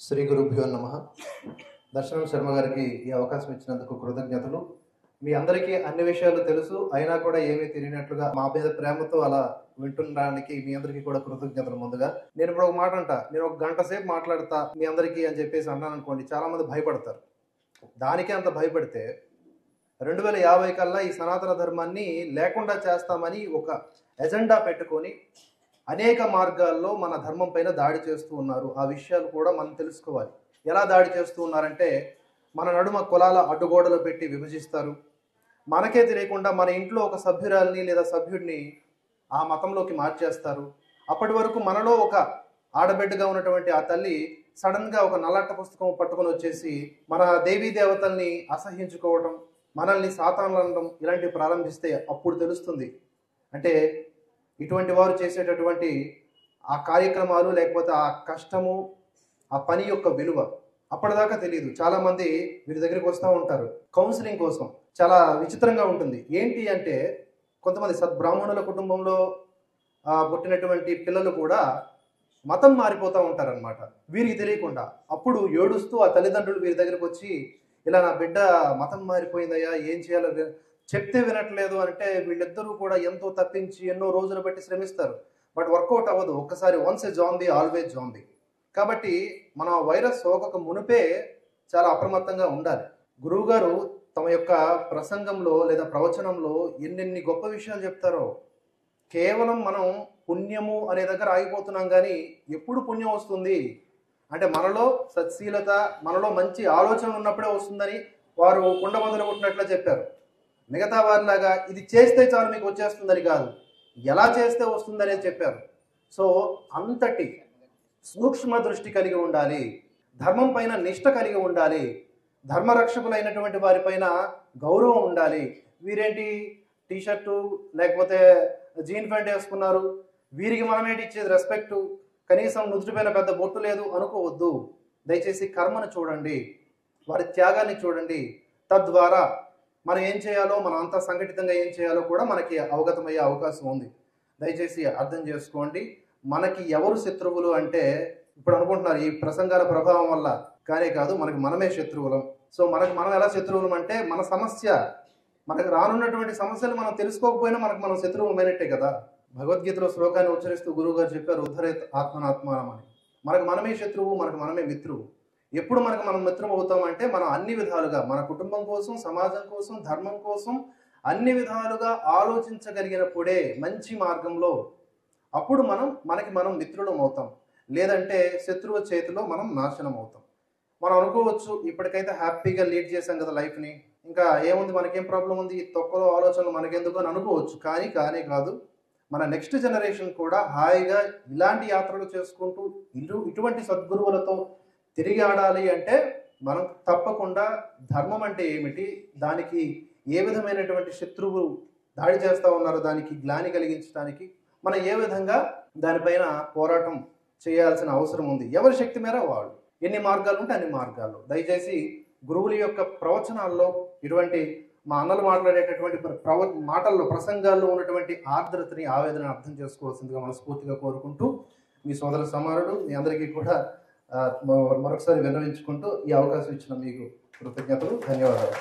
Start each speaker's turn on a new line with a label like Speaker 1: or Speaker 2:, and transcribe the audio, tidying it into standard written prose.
Speaker 1: శ్రీ గురుభ్యో నమః. దర్శనం శర్మ గారికి ఈ అవకాశం ఇచ్చినందుకు కృతజ్ఞతలు. మీ అందరికీ అన్ని విషయాలు తెలుసు, అయినా కూడా ఏమీ తెలియనట్లుగా మా మీద ప్రేమతో అలా వింటుండడానికి మీ అందరికీ కూడా కృతజ్ఞతలు. ముందుగా నేను ఇప్పుడు ఒక మాట అంట, నేను ఒక గంట సేపు మాట్లాడతా మీ అందరికీ అని చెప్పేసి అన్నాను అనుకోండి, చాలా మంది భయపడతారు. దానికే అంత భయపడితే 2050 కల్లా ఈ సనాతన ధర్మాన్ని లేకుండా చేస్తామని ఒక ఎజెండా పెట్టుకొని అనేక మార్గాల్లో మన ధర్మం పైన దాడి చేస్తూ ఉన్నారు. ఆ విషయాలు కూడా మనం తెలుసుకోవాలి. ఎలా దాడి చేస్తూ ఉన్నారంటే, మన నడుమ కులాల అడ్డుగోడలు పెట్టి విభజిస్తారు. మనకే తెలియకుండా మన ఇంట్లో ఒక సభ్యురాల్ని లేదా సభ్యుడిని ఆ మతంలోకి మార్చేస్తారు. అప్పటి వరకు మనలో ఒక ఆడబిడ్డగా ఉన్నటువంటి ఆ తల్లి సడన్గా ఒక నల్లట్ట పుస్తకం పట్టుకొని వచ్చేసి మన దేవీ దేవతల్ని అసహ్యించుకోవడం, మనల్ని సాతానులు అనడం ఇలాంటివి ప్రారంభిస్తే అప్పుడు తెలుస్తుంది. అంటే ఇటువంటి వారు చేసేటటువంటి ఆ కార్యక్రమాలు లేకపోతే ఆ కష్టము, ఆ పని యొక్క విలువ అప్పటిదాకా తెలియదు. చాలామంది వీరి దగ్గరికి వస్తూ ఉంటారు కౌన్సిలింగ్ కోసం. చాలా విచిత్రంగా ఉంటుంది. ఏంటి అంటే, కొంతమంది సద్బ్రాహ్మణుల కుటుంబంలో పుట్టినటువంటి పిల్లలు కూడా మతం మారిపోతూ ఉంటారనమాట, వీరికి తెలియకుండా. అప్పుడు ఏడుస్తూ ఆ తల్లిదండ్రులు వీరి దగ్గరికి వచ్చి, ఇలా నా బిడ్డ మతం మారిపోయిందయ్యా, ఏం చేయాలో చెప్తే వినట్లేదు అంటే, వీళ్ళిద్దరూ కూడా ఎంతో తప్పించి ఎన్నో రోజులు బట్టి శ్రమిస్తారు. బట్ వర్కౌట్ అవ్వదు. ఒక్కసారి వన్స్ ఏ జాంబీ ఆల్వేజ్ జాంబీ. కాబట్టి మన వైరస్ సోకక మునిపే చాలా అప్రమత్తంగా ఉండాలి. గురువు గారు తమ యొక్క ప్రసంగంలో లేదా ప్రవచనంలో ఎన్నెన్ని గొప్ప విషయాలు చెప్తారో. కేవలం మనం పుణ్యము అనే దగ్గర ఆగిపోతున్నాం, కానీ ఎప్పుడు పుణ్యం వస్తుంది అంటే మనలో సత్శీలత, మనలో మంచి ఆలోచన ఉన్నప్పుడే వస్తుందని వారు కుండ మొదలు కొట్టినట్లా చెప్పారు. మిగతా వారిలాగా ఇది చేస్తే చాలు మీకు వచ్చేస్తుందని కాదు, ఎలా చేస్తే వస్తుందనేది చెప్పారు. సో అంతటి సూక్ష్మ దృష్టి కలిగి ఉండాలి, ధర్మం పైన నిష్ట కలిగి ఉండాలి, ధర్మరక్షకులైనటువంటి వారిపైన గౌరవం ఉండాలి. వీరేంటి టీషర్టు లేకపోతే జీన్ ప్యాంట్ వేసుకున్నారు, వీరికి మనమేంటి ఇచ్చేది రెస్పెక్టు, కనీసం నుదుటిపైన పెద్ద బొట్టు లేదు అనుకోవద్దు. దయచేసి కర్మను చూడండి, వారి త్యాగాన్ని చూడండి. తద్వారా మనం ఏం చేయాలో, మనం అంతా సంఘటితంగా ఏం చేయాలో కూడా మనకి అవగతమయ్యే అవకాశం ఉంది. దయచేసి అర్థం చేసుకోండి. మనకి ఎవరు శత్రువులు అంటే, ఇప్పుడు అనుకుంటున్నారు ఈ ప్రసంగాల ప్రభావం వల్ల, కానే కాదు, మనకి మనమే శత్రువులం. సో మనం ఎలా శత్రువులం అంటే, మన సమస్య, మనకు రానున్నటువంటి సమస్యలు మనం తెలుసుకోకపోయినా మనకు మనం శత్రువులమైనట్టే కదా. భగవద్గీతలో శ్లోకాన్ని ఉచ్చరిస్తూ గురువు గారు చెప్పారు, ఉద్ధరేత్ ఆత్మనాత్మానం అని. మనకు మనమే శత్రువు, మనకు మనమే మిత్రువు. ఎప్పుడు మనకు మనం మిత్రం అవుతాం అంటే, మనం అన్ని విధాలుగా మన కుటుంబం కోసం, సమాజం కోసం, ధర్మం కోసం అన్ని విధాలుగా ఆలోచించగలిగినప్పుడే మంచి మార్గంలో, అప్పుడు మనకి మనం మిత్రులం అవుతాం. లేదంటే శత్రువు చేతిలో మనం నాశనం అవుతాం. మనం అనుకోవచ్చు, ఇప్పటికైతే హ్యాపీగా లీడ్ చేశాం కదా లైఫ్ని, ఇంకా ఏముంది, మనకేం ప్రాబ్లం ఉంది, ఈ తొక్కలో ఆలోచనలు మనకెందుకు అని అనుకోవచ్చు. కానే కాదు, మన నెక్స్ట్ జనరేషన్ కూడా హాయిగా ఇలాంటి యాత్రలు చేసుకుంటూ ఇటువంటి సద్గురువులతో తిరిగి ఆడాలి అంటే, మనం తప్పకుండా ధర్మం అంటే ఏమిటి, దానికి ఏ విధమైనటువంటి శత్రువులు దాడి చేస్తూ ఉన్నారో దానికి గ్లాని కలిగించడానికి మనం ఏ విధంగా దానిపైన పోరాటం చేయాల్సిన అవసరం ఉంది. ఎవరి శక్తి మేర వాళ్ళు, ఎన్ని మార్గాలు ఉంటే అన్ని మార్గాల్లో. దయచేసి గురువుల యొక్క ప్రవచనాల్లో ఇటువంటి మా అన్నలు మాట్లాడేటటువంటి మాటల్లో, ప్రసంగాల్లో ఉన్నటువంటి ఆర్ద్రతని, ఆవేదన అర్థం చేసుకోవాల్సిందిగా మనస్ఫూర్తిగా కోరుకుంటూ, మీ సోదర సమానుడు మీ అందరికీ కూడా మరొకసారి విన్నవించుకుంటూ ఈ అవకాశం ఇచ్చిన మీకు కృతజ్ఞతలు, ధన్యవాదాలు.